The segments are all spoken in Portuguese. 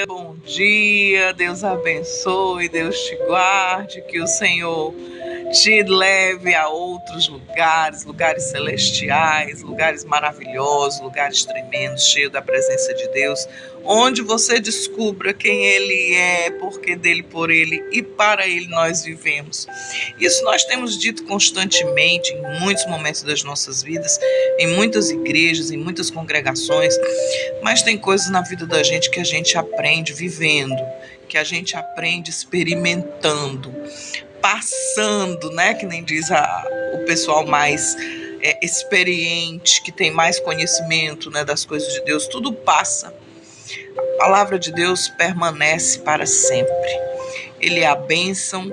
Bom dia, Deus abençoe, Deus te guarde, que o Senhor te leve a outros lugares, lugares celestiais, lugares maravilhosos, lugares tremendos, cheios da presença de Deus, onde você descubra quem Ele é, porque dele, por Ele e para Ele nós vivemos. Isso nós temos dito constantemente em muitos momentos das nossas vidas, em muitas igrejas, em muitas congregações, mas tem coisas na vida da gente que a gente aprende vivendo, que a gente aprende experimentando, passando, né? Que nem diz o pessoal mais experiente, que tem mais conhecimento, né, das coisas de Deus. Tudo passa. A palavra de Deus permanece para sempre. Ele é a bênção,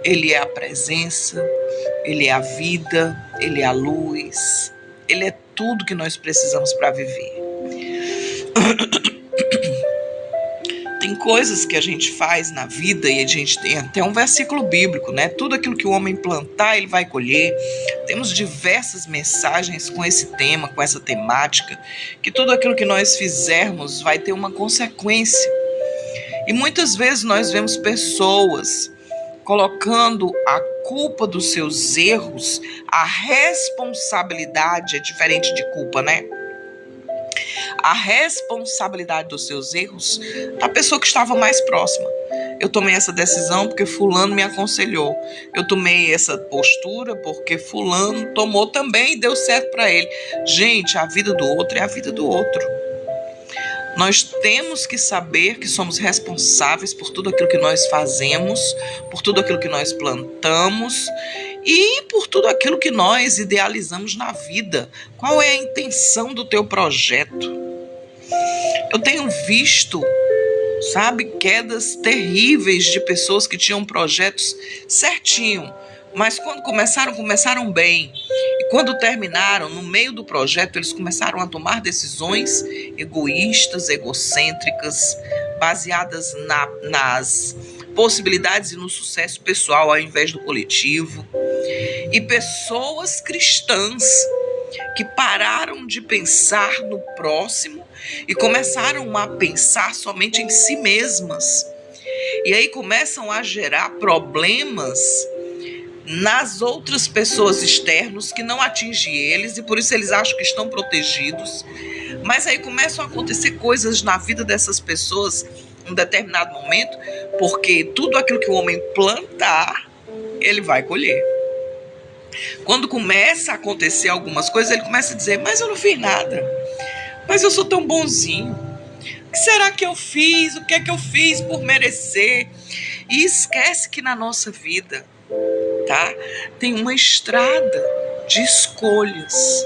Ele é a presença, Ele é a vida, Ele é a luz, Ele é tudo que nós precisamos para viver. Tem coisas que a gente faz na vida e a gente tem até um versículo bíblico, né? Tudo aquilo que o homem plantar, ele vai colher. Temos diversas mensagens com esse tema, com essa temática, que tudo aquilo que nós fizermos vai ter uma consequência. E muitas vezes nós vemos pessoas colocando a culpa dos seus erros, a responsabilidade é diferente de culpa, né? A responsabilidade dos seus erros da pessoa que estava mais próxima. Eu tomei essa decisão porque fulano me aconselhou. Eu tomei essa postura porque fulano tomou também e deu certo para ele. Gente, a vida do outro é a vida do outro. Nós temos que saber que somos responsáveis por tudo aquilo que nós fazemos, por tudo aquilo que nós plantamos e por tudo aquilo que nós idealizamos na vida. Qual é a intenção do teu projeto? Eu tenho visto, quedas terríveis de pessoas que tinham projetos certinho, mas quando começaram bem. E quando terminaram, no meio do projeto, eles começaram a tomar decisões egoístas, egocêntricas, baseadas nas possibilidades e no sucesso pessoal ao invés do coletivo. E pessoas cristãs que pararam de pensar no próximo e começaram a pensar somente em si mesmas. E aí começam a gerar problemas nas outras pessoas externas que não atingem eles e por isso eles acham que estão protegidos. Mas aí começam a acontecer coisas na vida dessas pessoas em um determinado momento, porque tudo aquilo que o homem plantar, ele vai colher. Quando começa a acontecer algumas coisas, ele começa a dizer, mas eu não fiz nada, mas eu sou tão bonzinho, o que será que eu fiz, o que é que eu fiz por merecer? E esquece que na nossa vida, tem uma estrada de escolhas,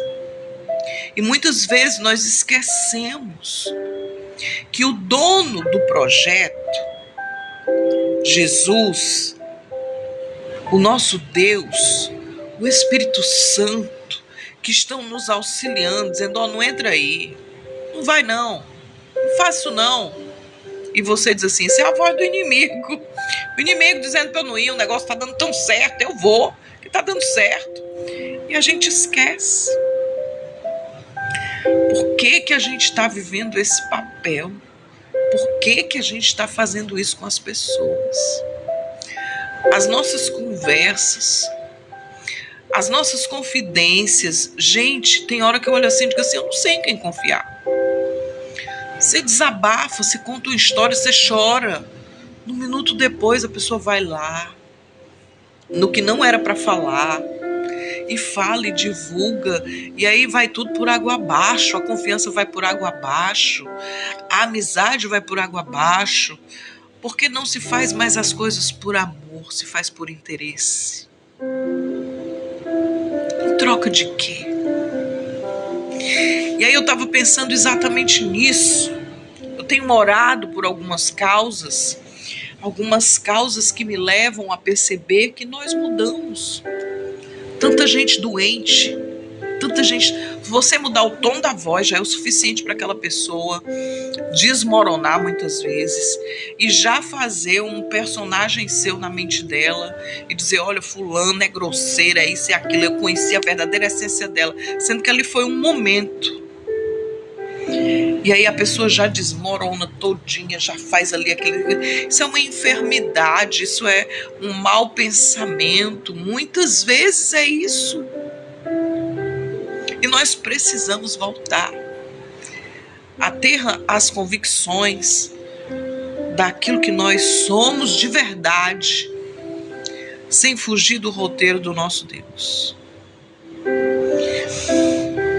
e muitas vezes nós esquecemos que o dono do projeto, Jesus, o nosso Deus, o Espírito Santo, que estão nos auxiliando, dizendo, não entra aí, não vai não faço não. E você diz assim, isso é a voz do inimigo. O inimigo dizendo para eu não ir, o negócio está dando tão certo, eu vou, que está dando certo. E a gente esquece. Por que a gente está vivendo esse papel? Por que a gente está fazendo isso com as pessoas? As nossas conversas, as nossas confidências. Gente, tem hora que eu olho assim e digo assim, eu não sei em quem confiar. Você desabafa, você conta uma história, você chora. No minuto depois a pessoa vai lá, no que não era para falar, e fala e divulga, e aí vai tudo por água abaixo, a confiança vai por água abaixo, a amizade vai por água abaixo, porque não se faz mais as coisas por amor, se faz por interesse. Em troca de quê? E aí eu estava pensando exatamente nisso. Eu tenho orado por algumas causas que me levam a perceber que nós mudamos. Tanta gente doente, tanta gente. Você mudar o tom da voz já é o suficiente para aquela pessoa desmoronar muitas vezes e já fazer um personagem seu na mente dela e dizer, olha, fulano é grosseira, é isso e aquilo, eu conheci a verdadeira essência dela, sendo que ali foi um momento. E aí a pessoa já desmorona todinha, já faz ali aquele... Isso é uma enfermidade, isso é um mau pensamento. Muitas vezes é isso. E nós precisamos voltar a ter as convicções daquilo que nós somos de verdade, sem fugir do roteiro do nosso Deus.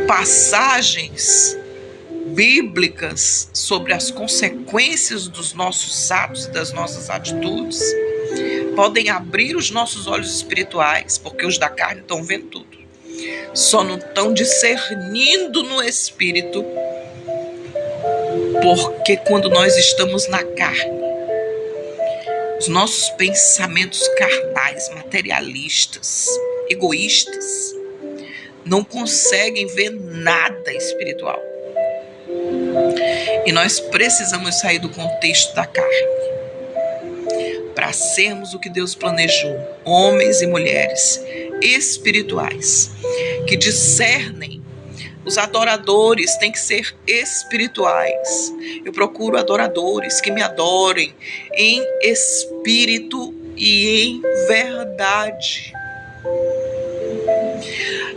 Passagens bíblicas sobre as consequências dos nossos atos e das nossas atitudes podem abrir os nossos olhos espirituais, porque os da carne estão vendo tudo, só não estão discernindo no espírito, porque quando nós estamos na carne, os nossos pensamentos carnais, materialistas, egoístas, não conseguem ver nada espiritual. E nós precisamos sair do contexto da carne para sermos o que Deus planejou, homens e mulheres espirituais, que discernem. Os adoradores têm que ser espirituais. Eu procuro adoradores que me adorem em espírito e em verdade.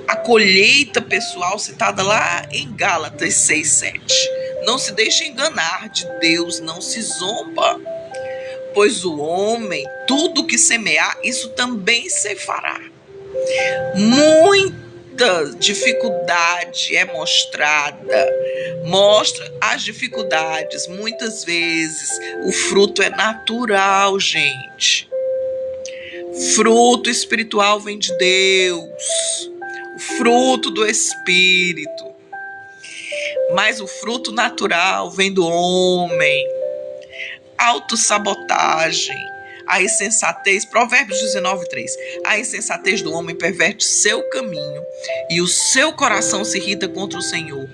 A colheita pessoal citada lá em Gálatas 6:7. Não se deixe enganar, de Deus não se zomba, pois o homem, tudo que semear, isso também ceifará. Muita dificuldade é mostrada, mostra as dificuldades. Muitas vezes o fruto é natural, gente. Fruto espiritual vem de Deus, o fruto do Espírito. Mas o fruto natural vem do homem. Autossabotagem, a insensatez, Provérbios 19:3. A insensatez do homem perverte seu caminho e o seu coração se irrita contra o Senhor.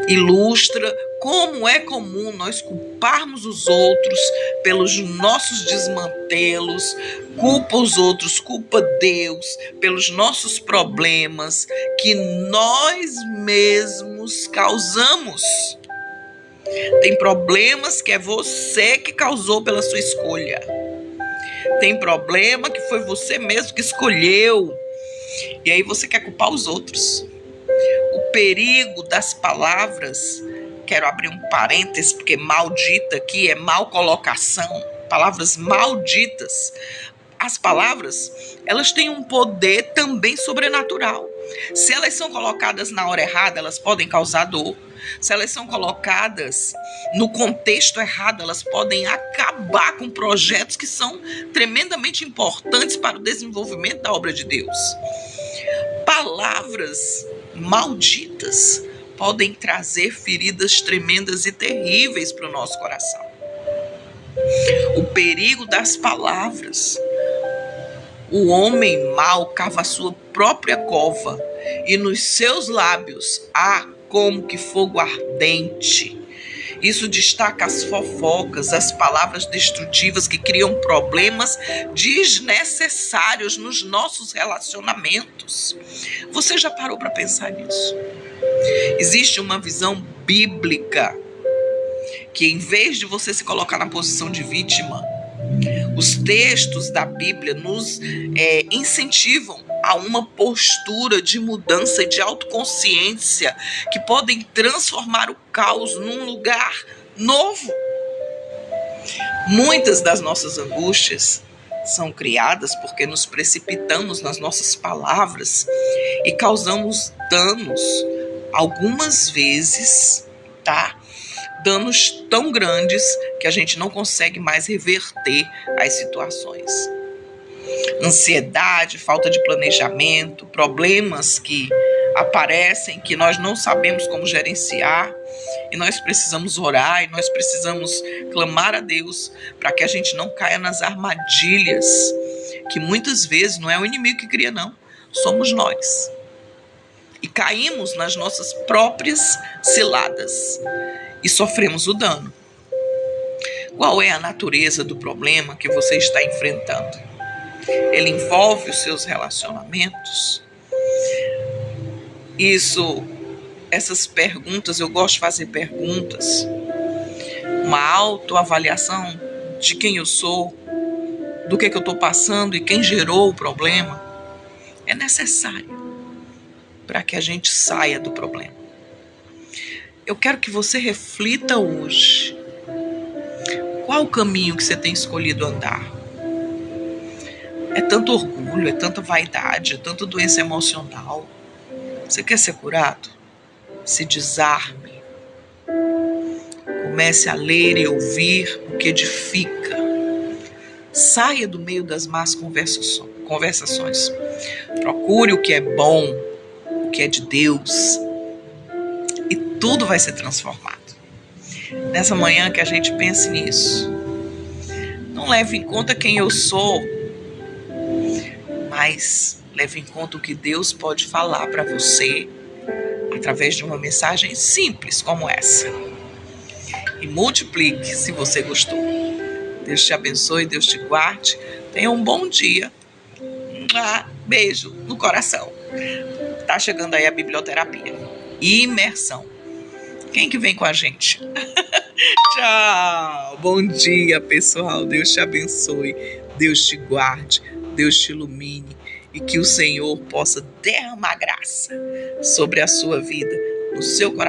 Ilustra como é comum nós culparmos os outros pelos nossos desmantelos, culpa os outros, culpa Deus pelos nossos problemas que nós mesmos causamos. Tem problemas que é você que causou pela sua escolha. Tem problema que foi você mesmo que escolheu. E aí você quer culpar os outros. O perigo das palavras, quero abrir um parênteses, porque maldita aqui é mal colocação, palavras malditas. As palavras, elas têm um poder também sobrenatural. Se elas são colocadas na hora errada, elas podem causar dor. Se elas são colocadas no contexto errado, elas podem acabar com projetos que são tremendamente importantes para o desenvolvimento da obra de Deus. Palavras malditas podem trazer feridas tremendas e terríveis para o nosso coração. O perigo das palavras. O homem mau cava a sua própria cova, e nos seus lábios há como que fogo ardente. Isso destaca as fofocas, as palavras destrutivas que criam problemas desnecessários nos nossos relacionamentos. Você já parou para pensar nisso? Existe uma visão bíblica que, em vez de você se colocar na posição de vítima, os textos da Bíblia nos incentivam a uma postura de mudança e de autoconsciência que podem transformar o caos num lugar novo. Muitas das nossas angústias são criadas porque nos precipitamos nas nossas palavras e causamos danos, algumas vezes, danos tão grandes que a gente não consegue mais reverter as situações. Ansiedade, falta de planejamento, problemas que aparecem que nós não sabemos como gerenciar, e nós precisamos orar e nós precisamos clamar a Deus para que a gente não caia nas armadilhas que muitas vezes não é o inimigo que cria, não, somos nós. E caímos nas nossas próprias ciladas e sofremos o dano. Qual é a natureza do problema que você está enfrentando? Ele envolve os seus relacionamentos? Isso essas perguntas, eu gosto de fazer perguntas, uma autoavaliação de quem eu sou, do que eu estou passando e quem gerou o problema, é necessária para que a gente saia do problema. Eu quero que você reflita hoje. Qual o caminho que você tem escolhido andar? É tanto orgulho, é tanta vaidade, é tanta doença emocional. Você quer ser curado? Se desarme. Comece a ler e ouvir o que edifica. Saia do meio das más conversações. Procure o que é bom, o que é de Deus. E tudo vai ser transformado. Nessa manhã que a gente pense nisso. Não leve em conta quem eu sou, mas leve em conta o que Deus pode falar para você através de uma mensagem simples como essa. E multiplique se você gostou. Deus te abençoe, Deus te guarde. Tenha um bom dia. Beijo no coração. Tá chegando aí a biblioterapia. Imersão. Quem que vem com a gente? Tchau. Bom dia, pessoal. Deus te abençoe. Deus te guarde. Deus te ilumine. E que o Senhor possa derramar graça sobre a sua vida, no seu coração.